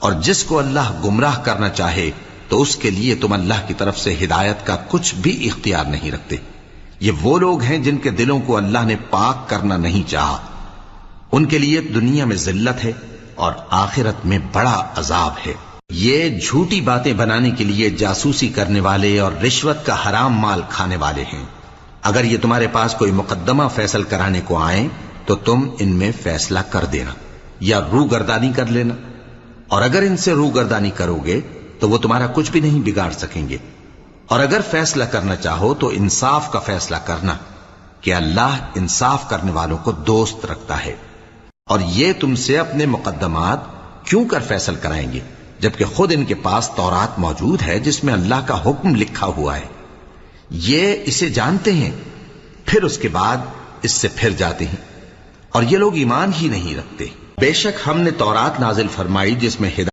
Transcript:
اور جس کو اللہ گمراہ کرنا چاہے تو اس کے لیے تم اللہ کی طرف سے ہدایت کا کچھ بھی اختیار نہیں رکھتے۔ یہ وہ لوگ ہیں جن کے دلوں کو اللہ نے پاک کرنا نہیں چاہا، ان کے لیے دنیا میں ذلت ہے اور آخرت میں بڑا عذاب ہے۔ یہ جھوٹی باتیں بنانے کے لیے جاسوسی کرنے والے اور رشوت کا حرام مال کھانے والے ہیں۔ اگر یہ تمہارے پاس کوئی مقدمہ فیصل کرانے کو آئیں تو تم ان میں فیصلہ کر دینا یا روگردانی کر لینا، اور اگر ان سے روگردانی کرو گے تو وہ تمہارا کچھ بھی نہیں بگاڑ سکیں گے۔ اور اگر فیصلہ کرنا چاہو تو انصاف کا فیصلہ کرنا کہ اللہ انصاف کرنے والوں کو دوست رکھتا ہے۔ اور یہ تم سے اپنے مقدمات کیوں کر فیصل کرائیں گے جبکہ خود ان کے پاس تورات موجود ہے جس میں اللہ کا حکم لکھا ہوا ہے۔ یہ اسے جانتے ہیں، پھر اس کے بعد اس سے پھر جاتے ہیں، اور یہ لوگ ایمان ہی نہیں رکھتے۔ بے شک ہم نے تورات نازل فرمائی جس میں ہدایت